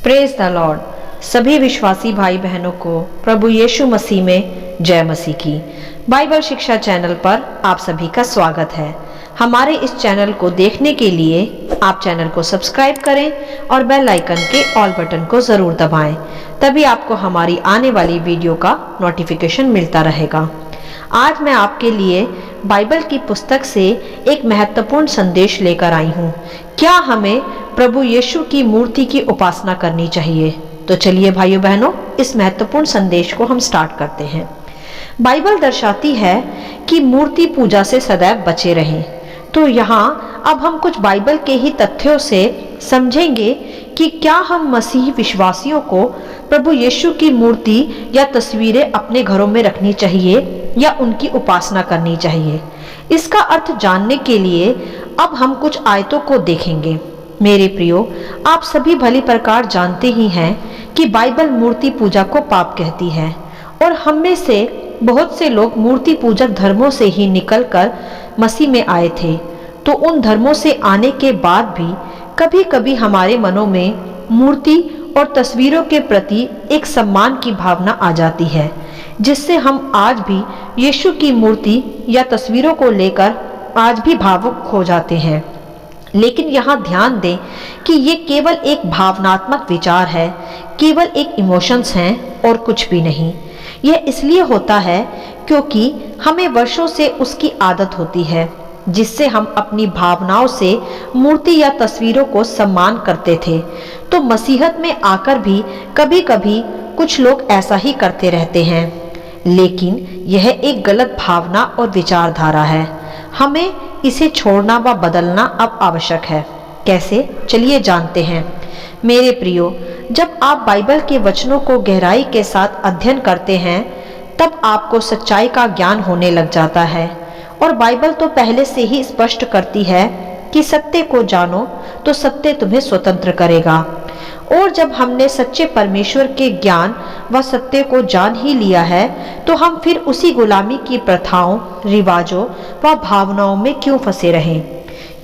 Praise the Lord. सभी विश्वासी भाई बहनों को प्रभु यीशु मसीह में जय मसीह की। बाइबल शिक्षा चैनल पर आप सभी का स्वागत है। हमारे इस चैनल को देखने के लिए आप चैनल को सब्सक्राइब करें और बेल आइकन के ऑल बटन को ज़रूर दबाएं, तभी आपको हमारी आने वाली वीडियो का नोटिफिकेशन मिलता रहेगा। आज मैं आपके लिए बाइबल की पुस्तक से एक महत्वपूर्ण संदेश लेकर आई हूँ। क्या हमें प्रभु यीशु की मूर्ति की उपासना करनी चाहिए? तो चलिए भाइयों बहनों, इस महत्वपूर्ण संदेश को हम स्टार्ट करते हैं। बाइबल दर्शाती है कि मूर्ति पूजा से सदैव बचे रहें। तो यहाँ अब हम कुछ बाइबल के ही तथ्यों से समझेंगे कि क्या हम मसीही विश्वासियों को प्रभु यीशु की मूर्ति या तस्वीरें अपने घरों में रखनी चाहिए या उनकी उपासना करनी चाहिए। इसका अर्थ जानने के लिए अब हम कुछ आयतों को देखेंगे। मेरे प्रियो, आप सभी भली प्रकार जानते ही हैं कि बाइबल मूर्ति पूजा को पाप कहती है और हम में से बहुत से लोग मूर्ति पूजक धर्मों से ही निकलकर मसीह में आए थे। तो उन धर्मों से आने के बाद भी कभी कभी हमारे मनों में मूर्ति और तस्वीरों के प्रति एक सम्मान की भावना आ जाती है, जिससे हम आज भी यीशु की मूर्ति या तस्वीरों को लेकर आज भी भावुक हो जाते हैं। लेकिन यहाँ ध्यान दें कि ये केवल एक भावनात्मक विचार है, केवल एक इमोशंस हैं और कुछ भी नहीं। यह इसलिए होता है क्योंकि हमें वर्षों से उसकी आदत होती है, जिससे हम अपनी भावनाओं से मूर्ति या तस्वीरों को सम्मान करते थे। तो मसीहत में आकर भी कभी कभी कुछ लोग ऐसा ही करते रहते हैं, लेकिन यह एक गलत भावना और विचारधारा है। हमें इसे छोड़ना व बदलना अब आवश्यक है। कैसे? चलिए जानते हैं। मेरे प्रियो, जब आप बाइबल के वचनों को गहराई के साथ अध्ययन करते हैं, तब आपको सच्चाई का ज्ञान होने लग जाता है। और बाइबल तो पहले से ही स्पष्ट करती है कि सत्य को जानो तो सत्य तुम्हें स्वतंत्र करेगा। और जब हमने सच्चे परमेश्वर के ज्ञान व सत्य को जान ही लिया है, तो हम फिर उसी गुलामी की प्रथाओं, रिवाजों व भावनाओं में क्यों फंसे रहें?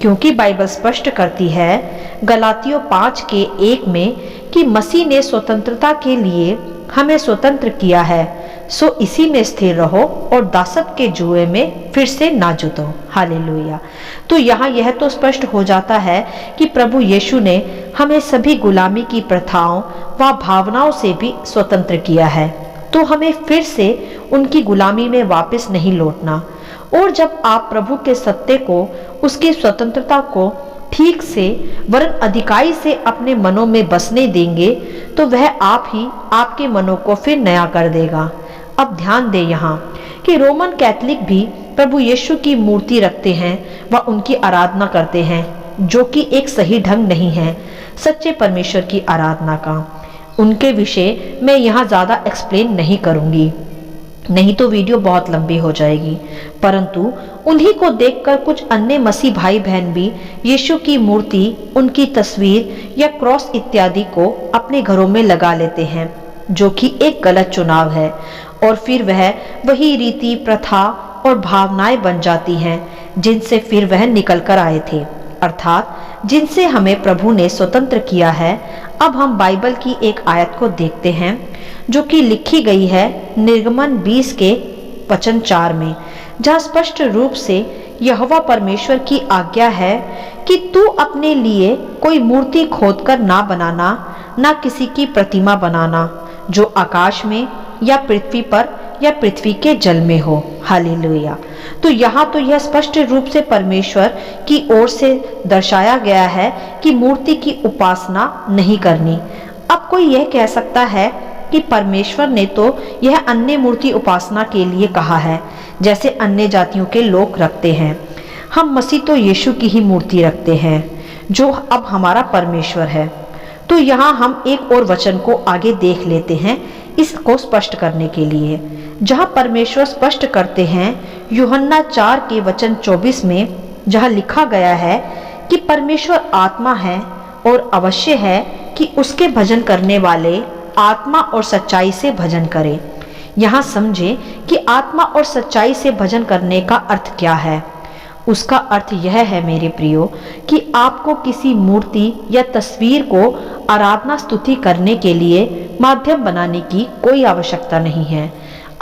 क्योंकि बाइबल स्पष्ट करती है गलातियों 5:1 में कि मसीह ने स्वतंत्रता के लिए हमें स्वतंत्र किया है, सो इसी में स्थिर रहो और दासत्व के जुए में फिर से ना जुटो। हालेलुया। तो यहाँ यह तो स्पष्ट हो जाता है कि प्रभु यीशु ने हमें सभी गुलामी की प्रथाओं व भावनाओं से भी स्वतंत्र किया है। तो हमें फिर से उनकी गुलामी में वापस नहीं लौटना। और जब आप प्रभु के सत्य को, उसकी स्वतंत्रता को ठीक से वरन अधिकाई से अपने मनों में बसने देंगे, तो वह आप ही आपके मनों को फिर नया कर देगा। अब ध्यान दें यहाँ कि रोमन कैथोलिक भी प्रभु यीशु की मूर्ति रखते हैं व उनकी आराधना करते हैं, जो कि एक सही ढंग नहीं है सच्चे परमेश्वर की आराधना का। उनके विषय में यहाँ ज़्यादा एक्सप्लेन नहीं करूँगी, नहीं तो वीडियो बहुत लंबी हो जाएगी। परंतु उन्हीं को देखकर कुछ अन्य मसीह भाई बहन भी यीशु की मूर्ति, उनकी तस्वीर या क्रॉस इत्यादि को अपने घरों में लगा लेते हैं, जो कि एक गलत चुनाव है। और फिर वह वही रीति, प्रथा और भावनाएं बन जाती हैं जिनसे फिर वह निकल कर आए थे, अर्थात जिनसे हमें प्रभु ने स्वतंत्र किया है। अब हम बाइबल की एक आयत को देखते हैं, जो कि लिखी गई है निर्गमन 20:4 में, जहाँ स्पष्ट रूप से यहोवा परमेश्वर की आज्ञा है कि तू अपने लिए कोई मूर्ति खोदकर ना बनाना, ना किसी की प्रतिमा बनाना, जो आकाश में या पृथ्वी पर या पृथ्वी के जल में हो। हालेलुया। तो यहाँ तो यह स्पष्ट रूप से परमेश्वर की ओर से दर्शाया गया है कि मूर्ति की उपासना नहीं करनी। अब कोई यह कह सकता है कि परमेश्वर ने तो यह अन्य मूर्ति उपासना के लिए कहा है, जैसे अन्य जातियों के लोग रखते हैं। हम मसीह तो यीशु की ही मूर्ति रखते हैं, जो अब हमारा परमेश्वर है। तो यहाँ हम एक और वचन को आगे देख लेते हैं इसको स्पष्ट करने के लिए, जहाँ परमेश्वर स्पष्ट करते हैं यूहन्ना 4:24 में, जहाँ लिखा गया है कि परमेश्वर आत्मा है और अवश्य है कि उसके भजन करने वाले आत्मा और सच्चाई से भजन करें। यहाँ समझें कि आत्मा और सच्चाई से भजन करने का अर्थ क्या है। उसका अर्थ यह है मेरे प्रियो कि आपको किसी मूर्ति या तस्वीर को आराधना स्तुति करने के लिए माध्यम बनाने की कोई आवश्यकता नहीं है।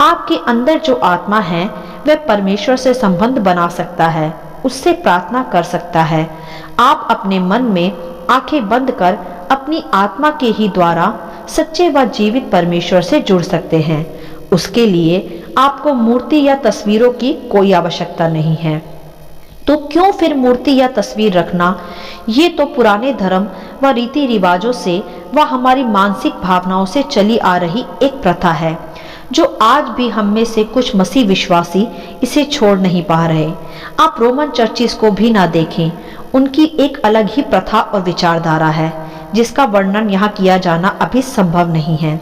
आपके अंदर जो आत्मा है वह परमेश्वर से संबंध बना सकता है, उससे प्रार्थना कर सकता है। आप अपने मन में आंखें बंद कर अपनी आत्मा के ही द्वारा सच्चे व जीवित परमेश्वर से जुड़ सकते हैं। उसके लिए आपको मूर्ति या तस्वीरों की कोई आवश्यकता नहीं है। तो क्यों फिर मूर्ति या तस्वीर रखना? ये तो पुराने धर्म व रीति रिवाजों से व हमारी मानसिक भावनाओं से चली आ रही एक प्रथा है, जो आज भी हम में से कुछ मसीह विश्वासी इसे छोड़ नहीं पा रहे। आप रोमन चर्चिस को भी ना देखें, उनकी एक अलग ही प्रथा और विचारधारा है, जिसका वर्णन यहाँ किया जाना अभी संभव नहीं है।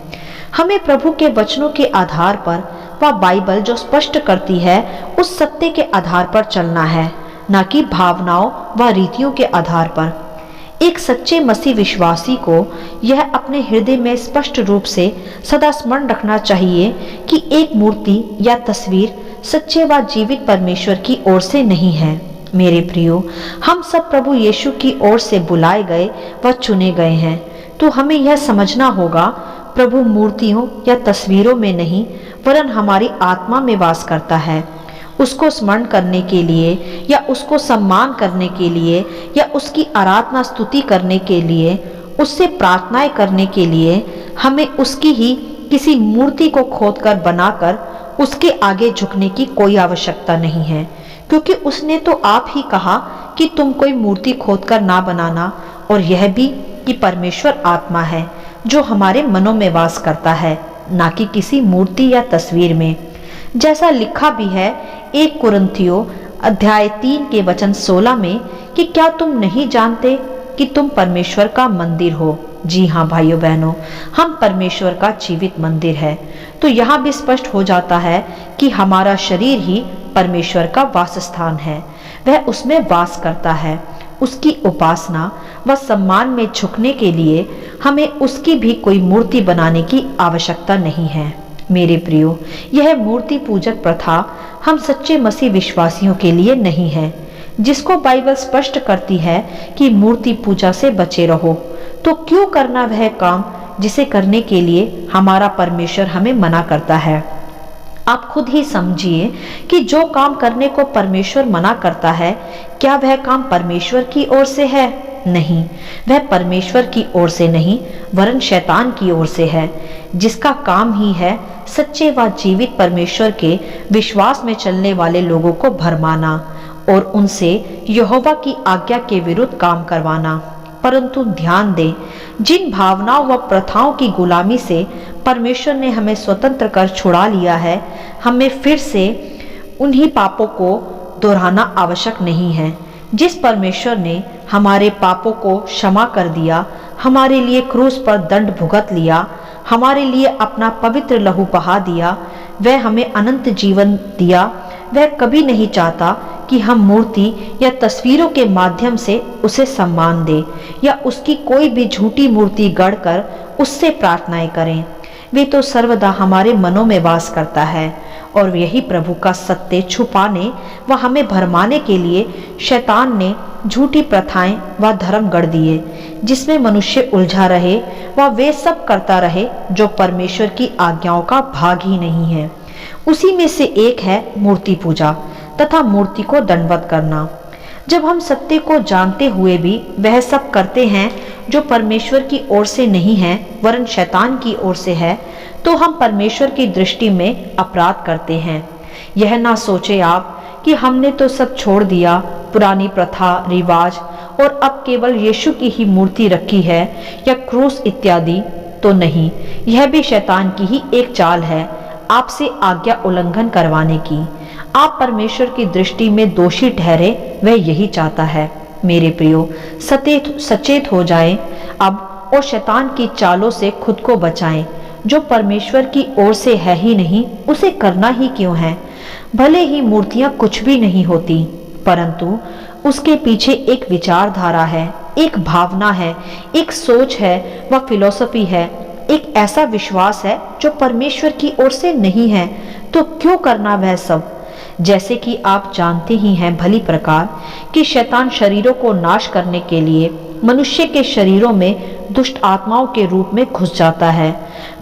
हमें प्रभु के वचनों के आधार पर व बाइबल जो स्पष्ट करती है उस सत्य के आधार पर चलना है, न कि भावनाओं व रीतियों के आधार पर। एक सच्चे मसीह विश्वासी को यह अपने हृदय में स्पष्ट रूप से सदा स्मरण रखना चाहिए कि एक मूर्ति या तस्वीर सच्चे व जीवित परमेश्वर की ओर से नहीं है। मेरे प्रियो, हम सब प्रभु यीशु की ओर से बुलाए गए व चुने गए हैं, तो हमें यह समझना होगा प्रभु मूर्तियों या तस्वीरों में नहीं वरन हमारी आत्मा में वास करता है। उसको स्मरण करने के लिए या उसको सम्मान करने के लिए या उसकी आराधना स्तुति करने के लिए, उससे प्रार्थनाएं करने के लिए हमें उसकी ही किसी मूर्ति को खोदकर बनाकर उसके आगे झुकने की कोई आवश्यकता नहीं है, क्योंकि उसने तो आप ही कहा कि तुम कोई मूर्ति खोदकर ना बनाना, और यह भी कि परमेश्वर आत्मा है जो हमारे मनों में वास करता है, ना कि किसी मूर्ति या तस्वीर में। जैसा लिखा भी है 1 कुरिन्थियों अध्याय 3 के वचन 16 में कि क्या तुम नहीं जानते कि तुम परमेश्वर का मंदिर हो। जी हाँ भाइयों बहनों, हम परमेश्वर का जीवित मंदिर है। तो यहाँ भी स्पष्ट हो जाता है कि हमारा शरीर ही परमेश्वर का वासस्थान है, वह उसमें वास करता है। उसकी उपासना व सम्मान में झुकने के लिए हमें उसकी भी कोई मूर्ति बनाने की आवश्यकता नहीं है। मेरे प्रियो, यह मूर्ति पूजक प्रथा हम सच्चे मसीह विश्वासियों के लिए नहीं है, जिसको बाइबल स्पष्ट करती है कि मूर्ति पूजा से बचे रहो। तो क्यों करना वह काम जिसे करने के लिए हमारा परमेश्वर हमें मना करता है? आप खुद ही समझिए कि जो काम करने को परमेश्वर मना करता है, क्या वह काम परमेश्वर की ओर से है? नहीं, वह परमेश्वर की ओर से नहीं वरन शैतान की ओर से है, जिसका काम ही है सच्चे व जीवित परमेश्वर के विश्वास में चलने वाले लोगों को भरमाना और उनसे यहोवा की आज्ञा के विरुद्ध काम करवाना। परंतु ध्यान दें, जिन भावनाओं व प्रथाओं की गुलामी से परमेश्वर ने हमें स्वतंत्र कर छुड़ा लिया है, हमें फिर से उन्हीं पापों को दोहराना आवश्यक नहीं है। जिस परमेश्वर ने हमारे पापों को क्षमा कर दिया, हमारे लिए क्रूस पर दंड भुगत लिया, हमारे लिए अपना पवित्र लहू बहा दिया, वह हमें अनंत जीवन दिया। वह कभी नहीं चाहता कि हम मूर्ति या तस्वीरों के माध्यम से उसे सम्मान दें या उसकी कोई भी झूठी मूर्ति गढ़कर उससे प्रार्थनाएं करें। वे तो सर्वदा हमारे मनों में वास करता है, और यही प्रभु का सत्य छुपाने व हमें भरमाने के लिए शैतान ने झूठी प्रथाएं व धर्म गढ़ दिए, जिसमें मनुष्य उलझा रहे व वे सब करता रहे जो परमेश्वर की आज्ञाओं का भाग ही नहीं है। उसी में से एक है मूर्ति पूजा तथा मूर्ति को दंडवत करना। जब हम सत्य को जानते हुए भी वह सब करते हैं जो परमेश्वर की ओर से नहीं है वरन शैतान की ओर से है, तो हम परमेश्वर की दृष्टि में अपराध करते हैं। यह ना सोचे आप कि हमने तो सब छोड़ दिया, पुरानी प्रथा रिवाज, और अब केवल यीशु की ही मूर्ति रखी है या क्रूस इत्यादि। तो नहीं, यह भी शैतान की ही एक चाल है आपसे आज्ञा उल्लंघन करवाने की। आप परमेश्वर की दृष्टि में दोषी ठहरे, वह यही चाहता है। मेरे प्रियो, सचेत हो जाएं अब और शैतान की चालों से खुद को बचाएं। जो परमेश्वर की ओर से है ही नहीं, उसे करना ही क्यों है? भले ही मूर्तियां कुछ भी नहीं होती, परंतु उसके पीछे एक विचारधारा है, एक भावना है, एक सोच है व फिलॉसफी है, एक ऐसा विश्वास है जो परमेश्वर की ओर से नहीं है। तो क्यों करना वह सब? जैसे कि आप जानते ही हैं भली प्रकार कि शैतान शरीरों को नाश करने के लिए मनुष्य के शरीरों में दुष्ट आत्माओं के रूप में घुस जाता है,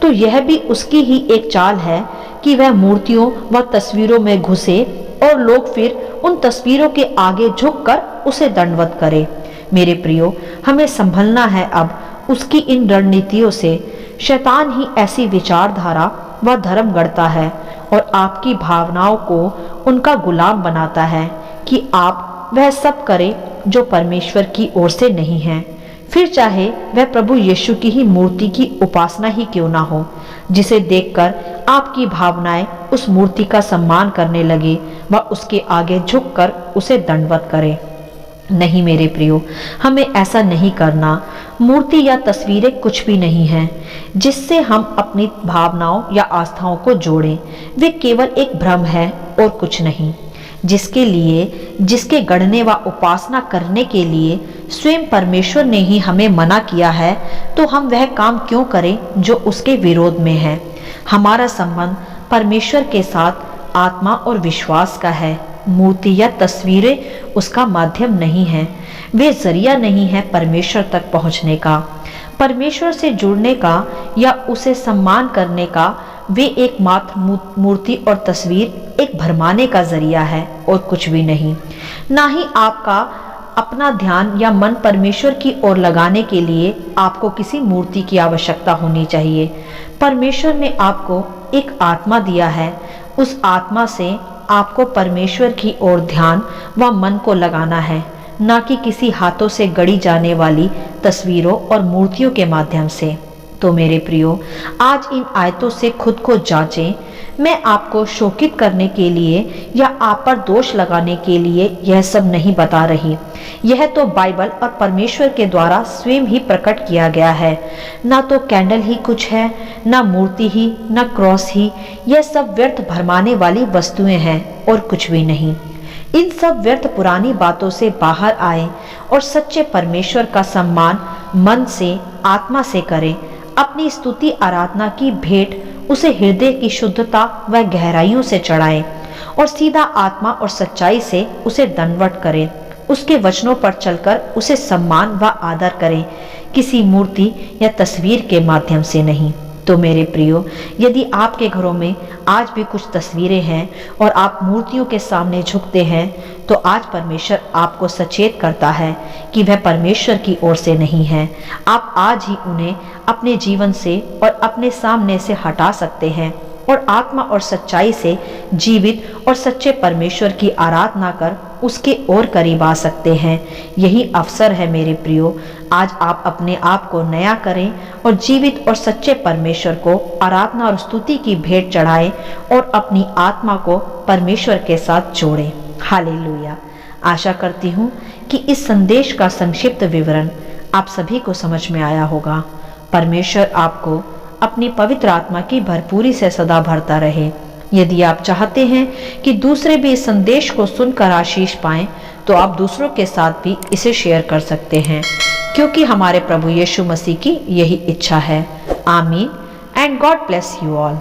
तो यह भी उसकी ही एक चाल है कि वह मूर्तियों व तस्वीरों में घुसे और लोग फिर उन तस्वीरों के आगे झुककर उसे दंडवत करे। मेरे प्रियो, हमें संभलना है अब उसकी इन रणनीतियों से। शैतान ही ऐसी विचारधारा व धर्म गढ़ता है और आपकी भावनाओं को उनका गुलाम बनाता है कि आप वह सब करें जो परमेश्वर की ओर से नहीं है, फिर चाहे वह प्रभु यीशु की ही मूर्ति की उपासना ही क्यों ना हो, जिसे देखकर आपकी भावनाएं उस मूर्ति का सम्मान करने लगे व उसके आगे झुककर उसे दंडवत करें। नहीं मेरे प्रियो, हमें ऐसा नहीं करना। मूर्ति या तस्वीरें कुछ भी नहीं हैं जिससे हम अपनी भावनाओं या आस्थाओं को जोड़ें। वे केवल एक भ्रम है और कुछ नहीं। जिसके गढ़ने व उपासना करने के लिए स्वयं परमेश्वर ने ही हमें मना किया है, तो हम वह काम क्यों करें जो उसके विरोध में है। हमारा संबंध परमेश्वर के साथ आत्मा और विश्वास का है। मूर्ति या तस्वीरें उसका माध्यम नहीं है, वे जरिया नहीं है परमेश्वर तक पहुंचने का, परमेश्वर से जुड़ने का या उसे सम्मान करने का। वे एकमात्र मूर्ति और तस्वीर एक भरमाने का जरिया है और कुछ भी नहीं। ना ही आपका अपना ध्यान या मन परमेश्वर की ओर लगाने के लिए आपको किसी मूर्ति की आवश्यकता होनी चाहिए। परमेश्वर ने आपको एक आत्मा दिया है, उस आत्मा से आपको परमेश्वर की ओर ध्यान व मन को लगाना है, ना कि किसी हाथों से गढ़ी जाने वाली तस्वीरों और मूर्तियों के माध्यम से। तो मेरे प्रियो, आज इन आयतों से खुद को जांचें। मैं आपको शोकित करने के लिए या आप पर दोष लगाने के लिए यह सब नहीं बता रही। यह तो बाइबल और परमेश्वर के द्वारा स्वयं ही प्रकट किया गया है। ना तो कैंडल ही कुछ है, ना मूर्ति ही, ना क्रॉस ही। यह सब व्यर्थ भरमाने वाली वस्तुएं हैं और कुछ भी नहीं। इन सब व्यर्थ पुरानी बातों से बाहर आए और सच्चे परमेश्वर का सम्मान मन से, आत्मा से करें। अपनी स्तुति आराधना की भेंट उसे हृदय की शुद्धता व गहराइयों से चढ़ाएं और सीधा आत्मा और सच्चाई से उसे दंडवत करें। उसके वचनों पर चलकर उसे सम्मान व आदर करें, किसी मूर्ति या तस्वीर के माध्यम से नहीं। तो मेरे प्रियो, यदि आपके घरों में आज भी कुछ तस्वीरें हैं और आप मूर्तियों के सामने झुकते हैं, तो आज परमेश्वर आपको सचेत करता है कि वह परमेश्वर की ओर से नहीं है। आप आज ही उन्हें अपने जीवन से और अपने सामने से हटा सकते हैं और आत्मा और सच्चाई से जीवित और सच्चे परमेश्वर की आराधना कर उसके और करीब आ सकते हैं। यही अवसर है मेरे प्रियो। आज आप अपने आप को नया करें और जीवित और सच्चे परमेश्वर को आराधना और स्तुति की भेंट चढ़ाएं और अपनी आत्मा को परमेश्वर के साथ जोड़ें। हालेलुया। आशा करती हूँ कि इस संदेश का संक्षिप्त विवरण आप सभी को समझ में आया होगा। परमेश्वर आपको अपनी पवित्र आत्मा की भरपूरी से सदा भरता रहे। यदि आप चाहते हैं कि दूसरे भी इस संदेश को सुनकर आशीष पाएं, तो आप दूसरों के साथ भी इसे शेयर कर सकते हैं, क्योंकि हमारे प्रभु यीशु मसीह की यही इच्छा है। आमीन and God bless you all.